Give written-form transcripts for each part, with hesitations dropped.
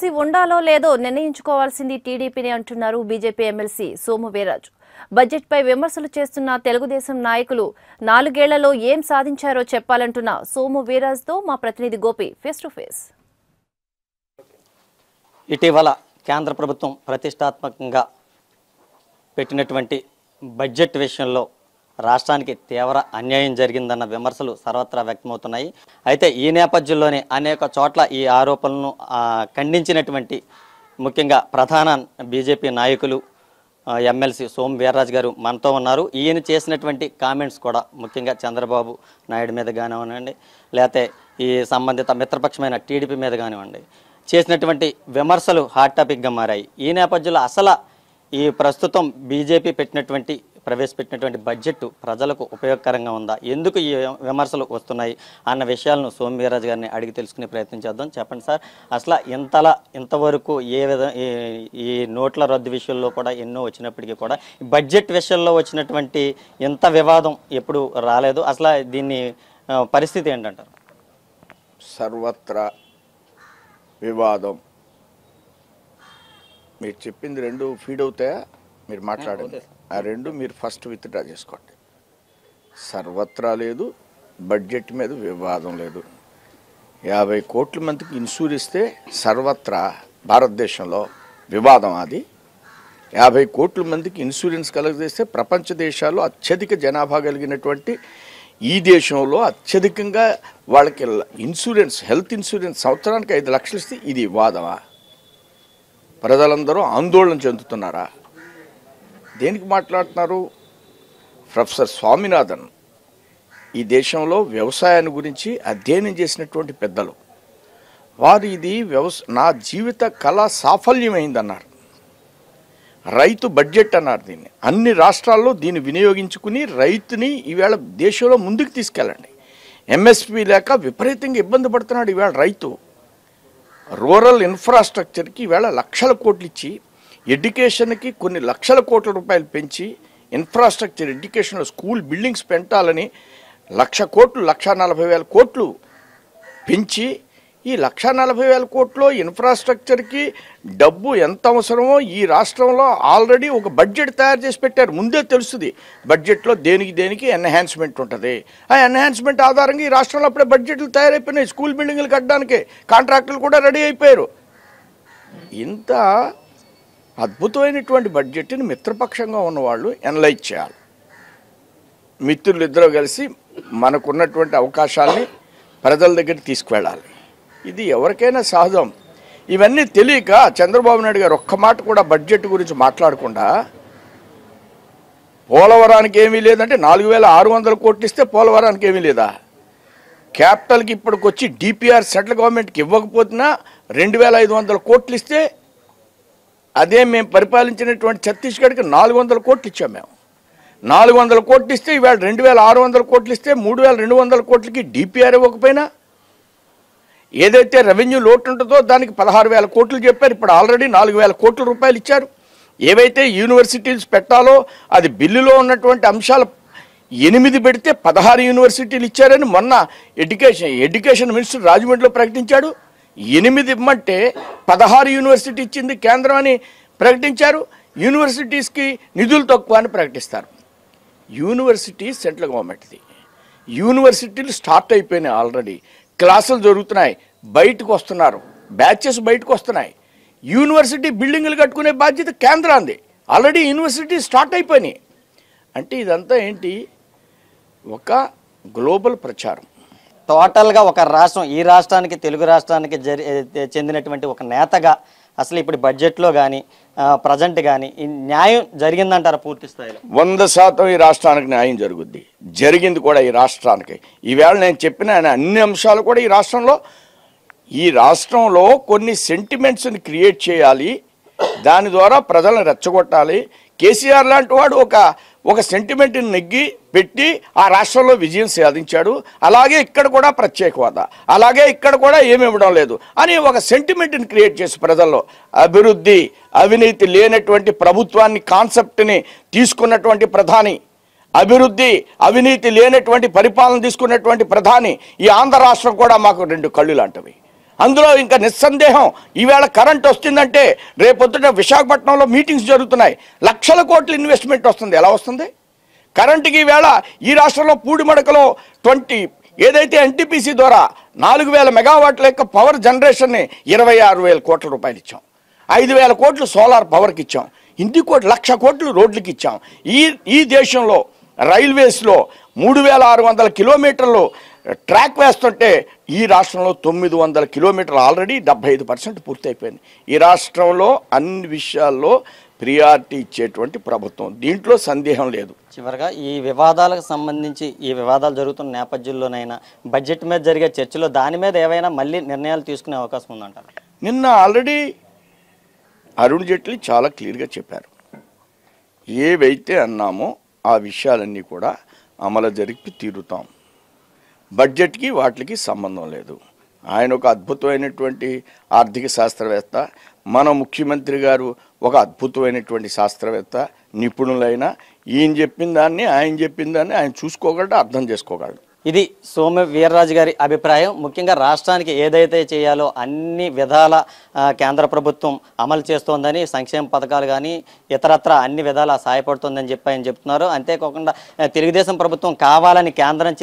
MLC ఉండాలో లేదో నిర్ణయించుకోవాల్సింది టీడీపీని అంటున్నారు బీజేపీ ఎమ్మెల్సీ సోము వీర్రాజు. బడ్జెట్పై విమర్శలు చేస్తున్న తెలుగుదేశం నాయకులు 4 ఏళ్లలో ఏం సాధించారో చెప్పాలంటున్న సోము వీర్రాజుతో మా ప్రతినిధి గోపి ఫేస్ టు ఫేస్. ఇటీవల కేంద్ర ప్రభుత్వం ప్రతిష్టాత్మకంగా పెట్టినటువంటి బడ్జెట్ విషయంలో రాష్ట్రానికి తీవ్ర అన్యాయం జరిగిందన్న విమర్శలు సర్వత్రా వ్యక్తమవుతున్నాయి. అయితే ఈ నేపథ్యంలోనే అనేక చోట్ల ఈ ఆరోపణలను ఖండించినటువంటి ముఖ్యంగా ప్రధాన బీజేపీ నాయకులు ఎమ్మెల్సీ సోము వీర్రాజు గారు మనతో ఉన్నారు. ఈయన చేసినటువంటి కామెంట్స్ కూడా ముఖ్యంగా చంద్రబాబు నాయుడు మీద కానివ్వండి, లేకపోతే ఈ సంబంధిత మిత్రపక్షమైన టీడీపీ మీద కానివ్వండి, చేసినటువంటి విమర్శలు హాట్ టాపిక్గా మారాయి. ఈ నేపథ్యంలో అసలు ఈ ప్రస్తుతం బీజేపీ ప్రవేశపెట్టినటువంటి బడ్జెట్ ప్రజలకు ఉపయోగకరంగా ఉందా, ఎందుకు ఈ విమర్శలు వస్తున్నాయి అన్న విషయాలను సోము వీర్రాజు గారిని అడిగి తెలుసుకునే ప్రయత్నం చేద్దాం. చెప్పండి సార్, అసలు ఇంతవరకు ఏ విధంగా ఈ నోట్ల రద్దు విషయంలో కూడా ఎన్నో వచ్చినప్పటికీ కూడా బడ్జెట్ విషయంలో వచ్చినటువంటి ఇంత వివాదం ఎప్పుడు రాలేదు. అసలు దీన్ని పరిస్థితి ఏంటంటారు? సర్వత్రా వివాదం. మీరు చెప్పింది రెండు ఫీడ్ అవుతాయా? మీరు మాట్లాడండి. ఆ రెండు మీరు ఫస్ట్ విత్డ్రా చేసుకోండి. సర్వత్రా లేదు, బడ్జెట్ మీద వివాదం లేదు. 50 కోట్ల మందికి ఇన్సూరెన్స్ ఇస్తే సర్వత్రా భారతదేశంలో వివాదం. అది 50 కోట్ల మందికి ఇన్సూరెన్స్ కలగజేస్తే ప్రపంచ దేశాల్లో అత్యధిక జనాభా కలిగినటువంటి ఈ దేశంలో అత్యధికంగా వాళ్ళకి ఇన్సూరెన్స్, హెల్త్ ఇన్సూరెన్స్ సంవత్సరానికి 5 లక్షలు ఇస్తే ఇది వివాదమా? ప్రజలందరూ ఆందోళన చెందుతున్నారా? దేనికి మాట్లాడుతున్నారు? ప్రొఫెసర్ స్వామినాథన్ ఈ దేశంలో వ్యవసాయాన్ని గురించి అధ్యయనం చేసినటువంటి పెద్దలు. వారు ఇది నా జీవిత కళ సాఫల్యమైందన్నారు. రైతు బడ్జెట్ అన్నారు దీన్ని. అన్ని రాష్ట్రాల్లో దీన్ని వినియోగించుకుని రైతుని ఈవేళ దేశంలో ముందుకు తీసుకెళ్ళండి. ఎంఎస్పీ లేక విపరీతంగా ఇబ్బంది పడుతున్నాడు ఈవేళ రైతు. రూరల్ ఇన్ఫ్రాస్ట్రక్చర్కి ఈవేళ లక్షల కోట్లు ఇచ్చి, ఎడ్యుకేషన్కి కొన్ని లక్షల కోట్ల రూపాయలు పెంచి, ఇన్ఫ్రాస్ట్రక్చర్ ఎడ్యుకేషన్లో స్కూల్ బిల్డింగ్స్ పెంచాలని 1,00,000 కోట్లు, 1,40,000 కోట్లు పెంచి, ఈ 1,40,000 కోట్లు ఇన్ఫ్రాస్ట్రక్చర్కి డబ్బు ఎంత అవసరమో ఈ రాష్ట్రంలో ఆల్రెడీ ఒక బడ్జెట్ తయారు చేసి పెట్టారు. ముందే తెలుస్తుంది బడ్జెట్లో దేనికి ఎన్హాన్స్మెంట్ ఉంటుంది. ఆ ఎన్హాన్స్మెంట్ ఆధారంగా ఈ రాష్ట్రంలో అప్పుడే బడ్జెట్లు తయారైపోయినాయి. స్కూల్ బిల్డింగ్లు కట్టడానికి కాంట్రాక్టులు కూడా రెడీ అయిపోయారు. ఇంత అద్భుతమైనటువంటి బడ్జెట్ని మిత్రపక్షంగా ఉన్నవాళ్ళు ఎనలైజ్ చేయాలి. మిత్రులు ఇద్దరు కలిసి మనకున్నటువంటి అవకాశాలని ప్రజల దగ్గర తీసుకువెళ్ళాలి. ఇది ఎవరికైనా సహజం. ఇవన్నీ తెలియక చంద్రబాబు నాయుడు గారు ఒక్క మాట కూడా బడ్జెట్ గురించి మాట్లాడకుండా, పోలవరానికి ఏమీ లేదంటే 4,600 కోట్లు ఇస్తే పోలవరానికి ఏమీ లేదా? క్యాపిటల్కి ఇప్పటికొచ్చి డిపిఆర్ సెంట్రల్ గవర్నమెంట్కి ఇవ్వకపోతున్నా 2,500 కోట్లు ఇస్తే, అదే మేము పరిపాలించినటువంటి ఛత్తీస్గఢ్కి 400 కోట్లు ఇచ్చాం. మేము 400 కోట్లు ఇస్తే ఇవాళ 2,600 కోట్లు ఇస్తే 3,200 కోట్లకి డిపిఆర్ ఇవ్వకపోయినా, ఏదైతే రెవెన్యూ లోటు ఉంటుందో దానికి 16,000 కోట్లు చెప్పారు. ఇప్పుడు ఆల్రెడీ 4,000 కోట్ల రూపాయలు ఇచ్చారు. ఏవైతే యూనివర్సిటీస్ పెట్టాలో అది బిల్లులో ఉన్నటువంటి అంశాలు 8 పెడితే 16 యూనివర్సిటీలు ఇచ్చారని మొన్న ఎడ్యుకేషన్ మినిస్టర్ రాజమండ్రిలో ప్రకటించాడు. 8 ఇమ్మంటే 16 యూనివర్సిటీ ఇచ్చింది కేంద్రం అని ప్రకటించారు. యూనివర్సిటీస్కి నిధులు తక్కువ అని ప్రకటిస్తారు. యూనివర్సిటీ సెంట్రల్ గవర్నమెంట్ది. యూనివర్సిటీలు స్టార్ట్ అయిపోయినాయి. ఆల్రెడీ క్లాసులు జరుగుతున్నాయి, బయటకు వస్తున్నారు, బ్యాచెస్ బయటకు వస్తున్నాయి. యూనివర్సిటీ బిల్డింగులు కట్టుకునే బాధ్యత కేంద్రాంది. ఆల్రెడీ యూనివర్సిటీ స్టార్ట్ అయిపోయినాయి. అంటే ఇదంతా ఏంటి? ఒక గ్లోబల్ ప్రచారం. టోటల్గా ఒక రాష్ట్రం, ఈ రాష్ట్రానికి తెలుగు రాష్ట్రానికి చెందినటువంటి ఒక నేతగా అసలు ఇప్పుడు బడ్జెట్లో కానీ ప్రజెంట్ కానీ ఈ న్యాయం జరిగిందంటారా? పూర్తి స్థాయిలో 100% ఈ రాష్ట్రానికి న్యాయం జరుగుద్ది. జరిగింది కూడా ఈ రాష్ట్రానికి. ఈవేళ నేను చెప్పిన అన్ని అంశాలు కూడా ఈ రాష్ట్రంలో కొన్ని సెంటిమెంట్స్ని క్రియేట్ చేయాలి, దాని ద్వారా ప్రజలను రెచ్చగొట్టాలి. కేసీఆర్ లాంటి వాడు ఒక సెంటిమెంట్ని నెగ్గి పెట్టి ఆ రాష్ట్రంలో విజయం సాధించాడు. అలాగే ఇక్కడ కూడా ప్రత్యేక హోదా, అలాగే ఇక్కడ కూడా ఏమి ఇవ్వడం లేదు అని ఒక సెంటిమెంట్ని క్రియేట్ చేసి ప్రజల్లో అభివృద్ధి, అవినీతి లేనటువంటి ప్రభుత్వాన్ని కాన్సెప్ట్ని తీసుకున్నటువంటి ప్రధాని, అభివృద్ధి అవినీతి లేనటువంటి పరిపాలన తీసుకున్నటువంటి ప్రధాని. ఈ ఆంధ్ర రాష్ట్రం కూడా మాకు 2 కళ్ళు లాంటివి. అందులో ఇంకా నిస్సందేహం ఈవేళ కరెంట్ వస్తుందంటే రేపొద్దున విశాఖపట్నంలో మీటింగ్స్ జరుగుతున్నాయి, లక్షల కోట్ల ఇన్వెస్ట్మెంట్ వస్తుంది. ఎలా వస్తుంది కరెంటుకి? ఈవేళ ఈ రాష్ట్రంలో పూడిమడకలో ఏదైతే ఎన్టీపీసీ ద్వారా 4000 మెగావాట్ల యొక్క పవర్ జనరేషన్ని 26,000 కోట్ల రూపాయలు ఇచ్చాం, 5,000 కోట్లు సోలార్ పవర్కి ఇచ్చాం, ఇన్ని కోట్లు 1,00,000 కోట్లు రోడ్లకి ఇచ్చాం. ఈ దేశంలో రైల్వేస్లో 3,600 కిలోమీటర్లు ట్రాక్ వేస్తుంటే ఈ రాష్ట్రంలో 900 కిలోమీటర్లు ఆల్రెడీ 75% పూర్తయిపోయింది. ఈ రాష్ట్రంలో అన్ని విషయాల్లో ప్రియారిటీ ఇచ్చేటువంటి ప్రభుత్వం, దీంట్లో సందేహం లేదు. చివరిగా ఈ వివాదాలకు సంబంధించి ఈ వివాదాలు జరుగుతున్న నేపథ్యంలోనైనా బడ్జెట్ మీద జరిగే చర్చలో దాని మీద ఏవైనా మళ్ళీ నిర్ణయాలు తీసుకునే అవకాశం ఉందంటారు? నిన్న ఆల్రెడీ అరుణ్ జైట్లీ చాలా క్లియర్గా చెప్పారు, ఏవైతే అన్నామో ఆ విషయాలన్నీ కూడా అమలు జరిపి తీరుతాం, బడ్జెట్కి వాటికి సంబంధం లేదు. ఆయన ఒక అద్భుతమైనటువంటి ఆర్థిక శాస్త్రవేత్త, మన ముఖ్యమంత్రి గారు ఒక అద్భుతమైనటువంటి శాస్త్రవేత్త, నిపుణులైన ఈయన చెప్పిన దాన్ని ఆయన చూసుకోగలడు, అర్థం చేసుకోగలడు. ఇది సోము వీర్రాజు గారి అభిప్రాయం. ముఖ్యంగా రాష్ట్రానికి ఏదైతే చేయాలో అన్ని విధాల కేంద్ర ప్రభుత్వం అమలు చేస్తోందని, సంక్షేమ పథకాలు కానీ ఇతరత్ర అన్ని విధాలా సహాయపడుతుందని చెప్పి ఆయన చెప్తున్నారు. అంతేకాకుండా తెలుగుదేశం ప్రభుత్వం కావాలని కేంద్రం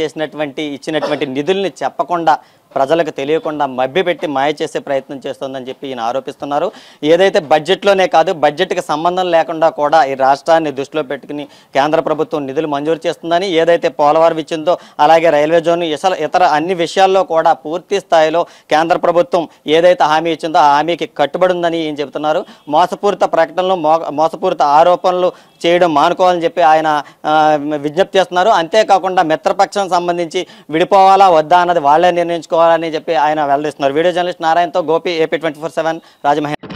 ఇచ్చినటువంటి నిధుల్ని చెప్పకుండా, ప్రజలకు తెలియకుండా మభ్యపెట్టి మాయ చేసే ప్రయత్నం చేస్తోందని చెప్పి ఈయన ఆరోపిస్తున్నారు. ఏదైతే బడ్జెట్లోనే కాదు, బడ్జెట్కి సంబంధం లేకుండా కూడా ఈ రాష్ట్రాన్ని దృష్టిలో పెట్టుకుని కేంద్ర ప్రభుత్వం నిధులు మంజూరు చేస్తుందని, ఏదైతే పోలవరం ఇచ్చిందో అలాగే రైల్వే జోన్ ఇతర అన్ని విషయాల్లో కూడా పూర్తి స్థాయిలో కేంద్ర ప్రభుత్వం ఏదైతే హామీ ఇచ్చిందో ఆ హామీకి కట్టుబడి ఉందని ఈయన చెబుతున్నారు. మోసపూరిత ప్రకటనలు, మోసపూరిత ఆరోపణలు చేయడం మానుకోవాలని చెప్పి ఆయన విజ్ఞప్తి చేస్తున్నారు. అంతేకాకుండా మిత్రపక్షం సంబంధించి విడిపోవాలా వద్దా అన్నది వాళ్లే నిర్ణయించుకోవాలని చెప్పి ఆయన వెల్లడిస్తున్నారు. వీడియో జర్నలిస్ట్ నారాయణతో గోపి, AP 24/7 రాజమహేంద్ర.